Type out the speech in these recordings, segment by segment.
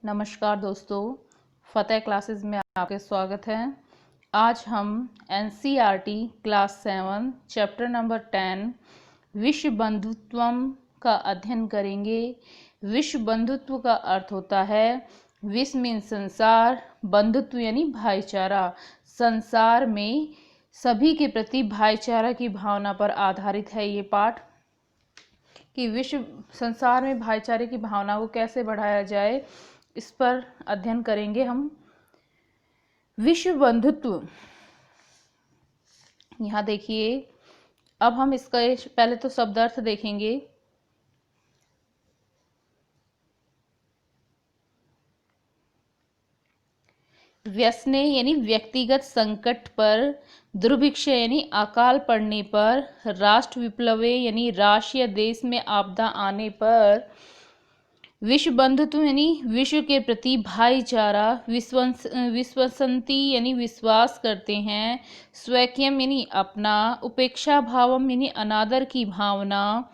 नमस्कार दोस्तों, फतेह क्लासेस में आपके स्वागत है। आज हम एनसीईआरटी क्लास 7 चैप्टर नंबर 10 विश्व बंधुत्वम का अध्ययन करेंगे। विश्व बंधुत्व का अर्थ होता है विश्व मीन संसार, बंधुत्व यानी भाईचारा। संसार में सभी के प्रति भाईचारा की भावना पर आधारित है ये पाठ कि विश्व संसार में भाईचारे की भावना को कैसे बढ़ाया जाए, इस पर अध्ययन करेंगे हम। विश्व बंधुत्व, यहाँ देखिए, अब हम इसका पहले तो शब्दार्थ देखेंगे। व्यसने यानी व्यक्तिगत संकट पर, दुर्भिक्ष यानी अकाल पड़ने पर, राष्ट्र विप्लवे यानी राष्ट्र या देश में आपदा आने पर, विश्व बंधुत्व यानी विश्व के प्रति भाईचारा, विश्वसंति यानी विश्वास करते हैं, स्वैक्यम यानी अपना, उपेक्षा भावम यानी अनादर की भावना,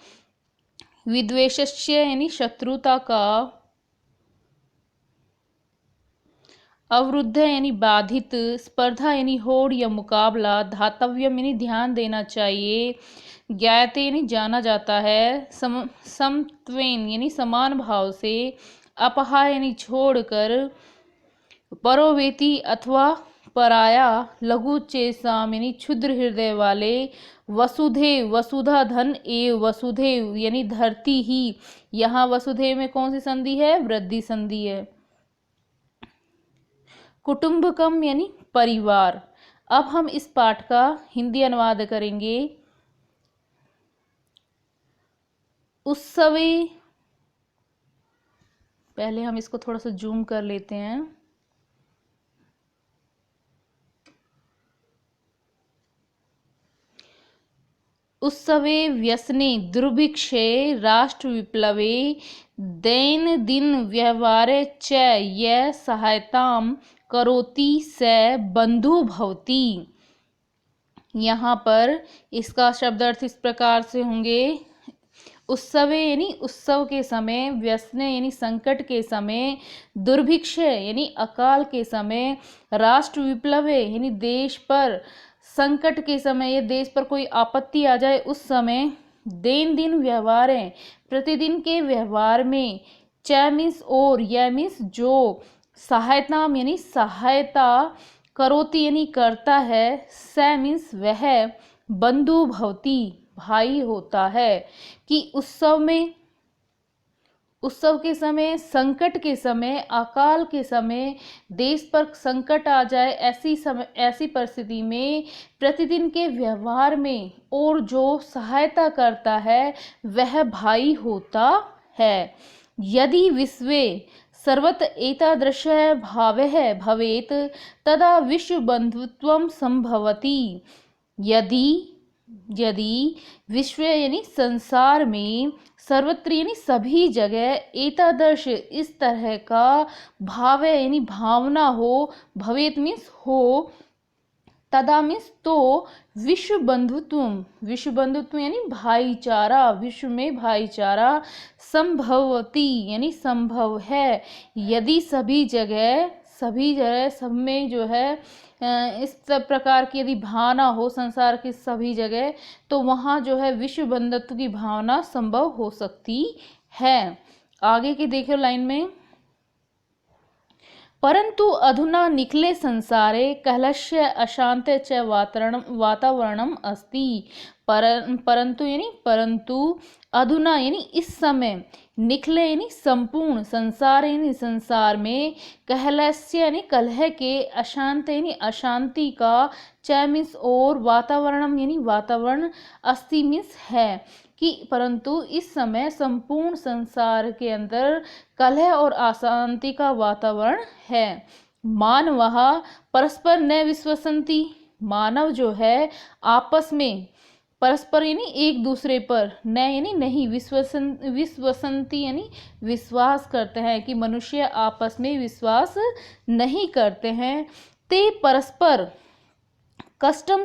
विद्वेषस्य यानी शत्रुता का, अवरुद्ध यानी बाधित, स्पर्धा यानी होड़ या मुकाबला, धातव्यम यानी ध्यान देना चाहिए, ज्ञायते यानी जाना जाता है, समत्वेन यानी समान भाव से, अपहा यानी छोड़कर, परोवेती अथवा पराया, लघु चेसाम यानी क्षुद्र हृदय वाले, वसुधैव वसुधा धन एव वसुधैव यानी धरती ही। यहाँ वसुधैव में कौन सी संधि है? वृद्धि संधि है। कुटुंबकम यानी परिवार। अब हम इस पाठ का हिंदी अनुवाद करेंगे। उत्सवे, पहले हम इसको थोड़ा सा जूम कर लेते हैं। उत्सवे व्यसने दुर्भिक्षे राष्ट्र विप्लवे दैनंदिन व्यवहारे च यह सहायताम करोति स बंधु भवति। यहाँ पर इसका शब्दार्थ इस प्रकार से होंगे। उत्सवे यानी उत्सव के समय, व्यसने यानी संकट के समय, दुर्भिक्ष यानी अकाल के समय, राष्ट्र विप्लवे यानी देश पर संकट के समय या देश पर कोई आपत्ति आ जाए उस समय, दिन व्यवहार है प्रतिदिन के व्यवहार में, च मीन्स और, यह मीन्स जो, सहायता यानी सहायता, करोति यानी करता है, स मीन्स वह, बंधु भवति भाई होता है। कि उत्सव के समय, संकट के समय, अकाल के समय, देश पर संकट आ जाए ऐसी परिस्थिति में, प्रतिदिन के व्यवहार में और जो सहायता करता है वह भाई होता है। यदि विश्वे सर्वत्र एतादृश भावः भवेत् तदा विश्व बंधुत्वं संभवति। यदि विश्व यानी संसार में, सर्वत्र यानी सभी जगह, एतादृश इस तरह का, भाव यानी भावना हो, भवेत मीन्स हो, तदा मीन्स तो, विश्व बंधुत्व यानी भाईचारा, विश्व में भाईचारा, संभवती यानी संभव है। यदि सभी जगह सब में जो है इस प्रकार की यदि भावना हो संसार की सभी जगह, तो वहाँ जो है विश्व बंधुत्व की भावना संभव हो सकती है। आगे की देखो लाइन में, परंतु अधुना निखिले संसारे कलहस्य अशांत च वातावरणम अस्ति। परंतु अधुना यानी इस समय, निखिले यानी संपूर्ण, संसार यानी संसार में, कलहस्य यानी कलह के, अशांत यानी अशांति का, च मीन्स और, वातावरणम यानी वातावरण, अस्ति मीन्स है। कि परंतु इस समय संपूर्ण संसार के अंदर कलह और अशांति का वातावरण है। मानवः परस्पर न विश्वसन्ति, मानव जो है आपस में, परस्पर यानी एक दूसरे पर, न यानी नहीं, विश्वसन्ति यानी विश्वास करते हैं, कि मनुष्य आपस में विश्वास नहीं करते हैं। ते परस्पर कष्टम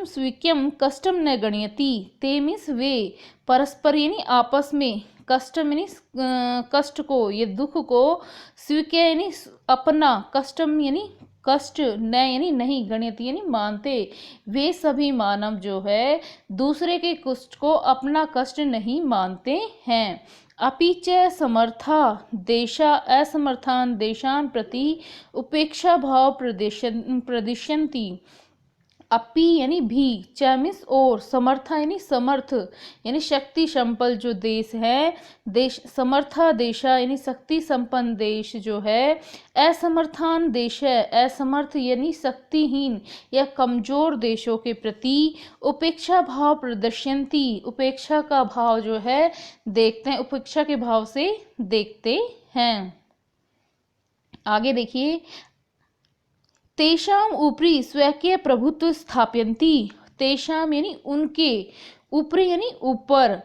स्वीक्यम कष्टम न गणयति। ते मीन्स वे, परस्पर यानी आपस में, कष्टम यानी कष्ट को, ये दुख को, स्वीकार यानी अपना, कष्टम यानी कष्ट, न यानी नहीं, गणयति यानी मानते, वे सभी मानव जो है दूसरे के कष्ट को अपना कष्ट नहीं मानते हैं। अपि च समर्था देशा असमर्थान देशान प्रति उपेक्षा भाव प्रदर्शन्ति। अपि यानी भी, च मीन्स और, समर्था यानी समर्थ यानी शक्ति संपन्न जो देश है, देश समर्था देशा यानी शक्ति संपन्न देश जो है, असमर्थान देश है, असमर्थ यानी शक्तिहीन या कमजोर देशों के प्रति उपेक्षा भाव प्रदर्शन्ति, उपेक्षा का भाव जो है देखते हैं, उपेक्षा के भाव से देखते हैं। आगे देखिए, तेषाम ऊपरी स्वकीय प्रभुत्व स्थापयन्ति, तेषाम यानी उनके, ऊपरी यानी ऊपर,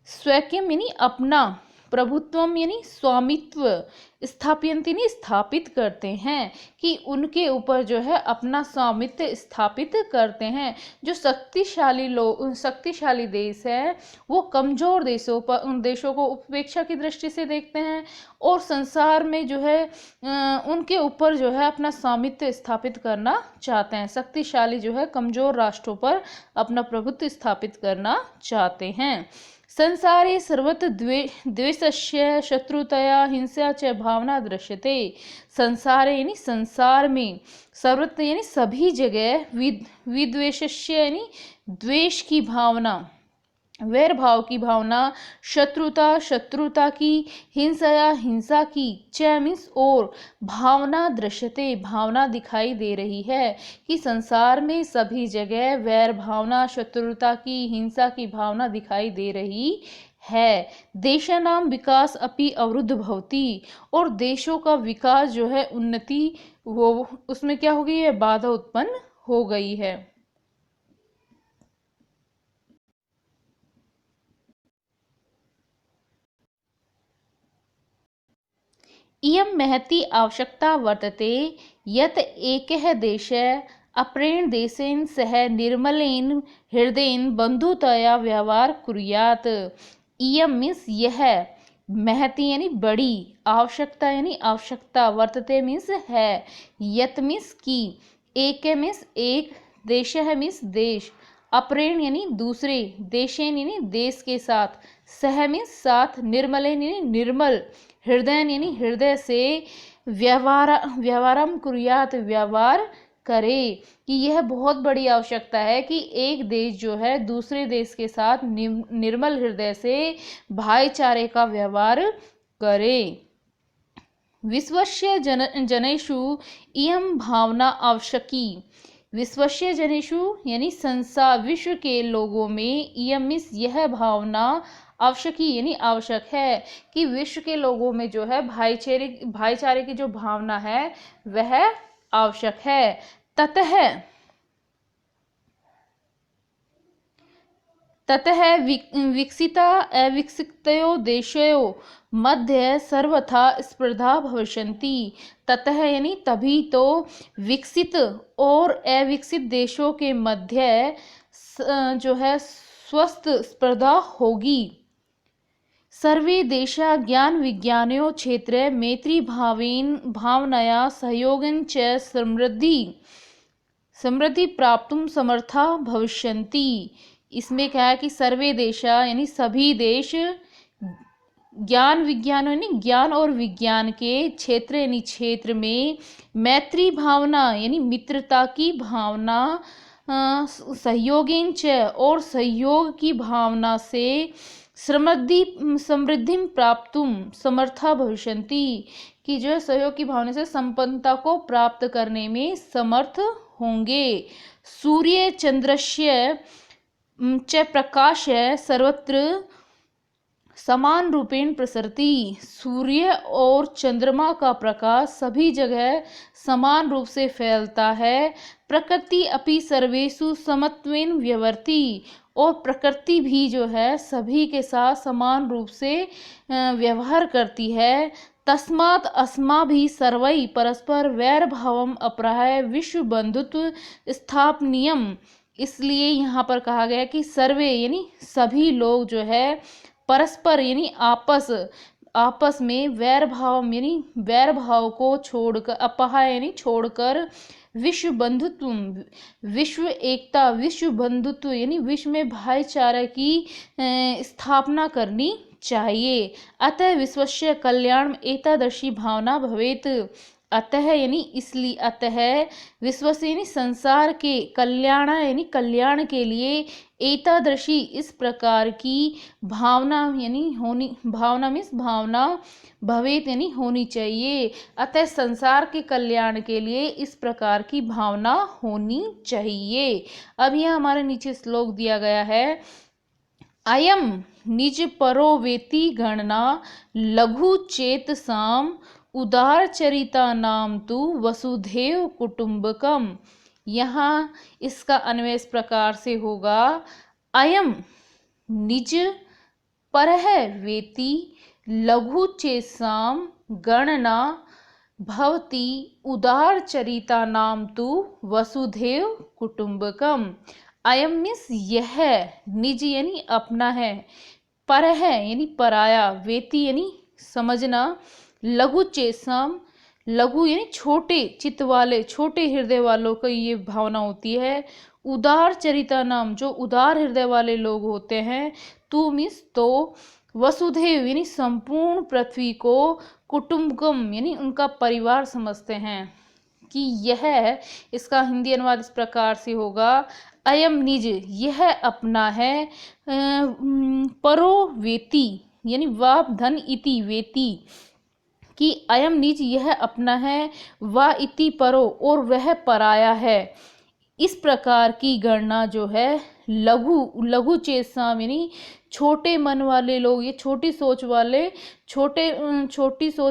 स्वकीय यानी अपना, प्रभुत्वम यानी स्वामित्व, स्थापयन्ति यानी स्थापित करते हैं, कि उनके ऊपर जो है अपना स्वामित्व स्थापित करते हैं। जो शक्तिशाली लोग, शक्तिशाली देश है वो कमजोर देशों पर, उन देशों को उपेक्षा की दृष्टि से देखते हैं, और संसार में जो है उनके ऊपर जो है अपना स्वामित्व स्थापित करना चाहते हैं। शक्तिशाली जो है कमजोर राष्ट्रों पर अपना प्रभुत्व स्थापित करना चाहते हैं। संसारे सर्वत्र द्वेषस्य शत्रुतया हिंसा च भावना दृश्यते, संसारे यानी संसार में, सर्वत्र यानी सभी जगह, विद्वेषस्य यानी द्वेष की भावना, वैर भाव की भावना, शत्रुता की, हिंसा हिंसा की, च मीन्स और, भावना दृश्यते भावना दिखाई दे रही है, कि संसार में सभी जगह वैर भावना, शत्रुता की, हिंसा की भावना दिखाई दे रही है। देशानाम विकास अपि अवरुद्ध भवति, और देशों का विकास जो है, उन्नति, वो उसमें क्या हो गई है, बाधा उत्पन्न हो गई है। इयं महती आवश्यकता वर्तते यत् एकः देशः अपरेण देशेन सह निर्मलेन हृदयेन बंधुतया व्यवहार कुर्यात्। इयं मीन्स यह, महती यानी बड़ी, आवश्यकता यानी आवश्यकता, वर्तते मीन्स है, यत् मीन्स की, एक मीन्स एक, देशः मीन्स देश, अपरेण यानी दूसरे, देशेन यानी देश के साथ, सह मीन्स साथ, निर्मलेन यानी निर्मल, हृदय यानी हृदय से, व्यवहारम कुर्यात व्यवहार करे, कि यह बहुत बड़ी आवश्यकता है कि एक देश जो है दूसरे देश के साथ निर्मल हृदय से भाईचारे का व्यवहार करे। विश्वस्य जनेषु इयं भावना आवश्यकी, विश्वस्य जनेषु यानी संसार, विश्व के लोगों में, इयं मीन्स यह भावना, आवश्यकी यानी आवश्यक है, कि विश्व के लोगों में जो है भाईचारे की जो भावना है वह आवश्यक है। ततः विकसिता अविकसितयो देशयों मध्य सर्वथा स्पर्धा भविष्यन्ति, ततः यानी तभी तो, विकसित और अविकसित देशों के मध्य जो है स्वस्थ स्पर्धा होगी। सर्वे देशा ज्ञान विज्ञानयो क्षेत्रे मैत्री भावनया सहयोगं च समृद्धि प्राप्तुम समर्था भविष्यन्ति। इसमें क्या है कि सर्वे देशा यानी सभी देश, ज्ञान विज्ञान यानी ज्ञान और विज्ञान के क्षेत्र यानी क्षेत्र में, मैत्री भावना यानी मित्रता की भावना, सहयोगेन च और सहयोग की भावना से, समृद्धि प्राप्तुम समर्था भविष्यन्ति, कि जो सहयोग की भावना से संपन्नता को प्राप्त करने में समर्थ होंगे। सूर्य चंद्रस्य च प्रकाश सर्वत्र समान रूपेण प्रसरति, सूर्य और चंद्रमा का प्रकाश सभी जगह समान रूप से फैलता है। प्रकृति अपि सर्वेषु समत्वेन व्यवहरति, और प्रकृति भी जो है सभी के साथ समान रूप से व्यवहार करती है। तस्मात् अस्माभिः सर्वैः परस्पर वैर भावम अपराह्य विश्व बंधुत्व स्थापनीयम, इसलिए यहाँ पर कहा गया कि सर्वे यानी सभी लोग जो है परस्पर यानी आपस में वैर भाव यानी वैर भाव को छोड़कर, अपहा यानी छोड़कर, विश्व बंधुत्व, विश्व एकता, विश्व बंधुत्व यानी विश्व में भाईचारा की स्थापना करनी चाहिए। अतः विश्वस्य कल्याण एतादृशी भावना भवेत। अतः यानी इसलिए, अतः विश्व यानी संसार के कल्याण यानी कल्याण के लिए एतादृशी इस प्रकार की भावना यानी होनी, भावना मीन्स भावना भवेत यानी होनी चाहिए। अतः संसार के कल्याण के लिए इस प्रकार की भावना होनी चाहिए। अब यह हमारे नीचे श्लोक दिया गया है, अयम निज परो वेति गणना लघु चेत साम उदार चरिता नाम तु वसुधैव कुटुंबकम। यहाँ इसका अन्वय इस प्रकार से होगा, अयम निज परह वेति लघु चेसाम गणना भवति उदार चरिता नाम तु वसुधैव कुटुंबकम। अयम मीन्स यह, निज यानी अपना है, पर है यानी पराया, वेति यानी समझना, लघु चेसम, लघु यानी छोटे चित्त वाले, छोटे हृदय वालों को ये भावना होती है। उदार चरिता नाम, जो उदार हृदय वाले लोग होते हैं, तू मीन्स तो, वसुधैव यानी संपूर्ण पृथ्वी को, कुटुंबकम यानी उनका परिवार समझते हैं। कि यह, इसका हिंदी अनुवाद इस प्रकार से होगा, अयम निज यह अपना है, परो वेति यानी वाप धन इति वेति, कि अयम निज यह अपना है, वा इति परो और वह पराया है। इस प्रकार की गणना जो है लघु चेतसाम यानी छोटे मन वाले लोग, ये छोटी सोच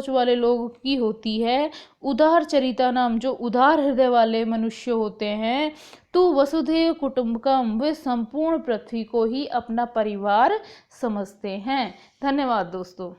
वाले लोग की होती है। उदार चरिता नाम, जो उदार हृदय वाले मनुष्य होते हैं, तो वसुधैव कुटुंबकम, वे संपूर्ण पृथ्वी को ही अपना परिवार समझते हैं। धन्यवाद दोस्तों।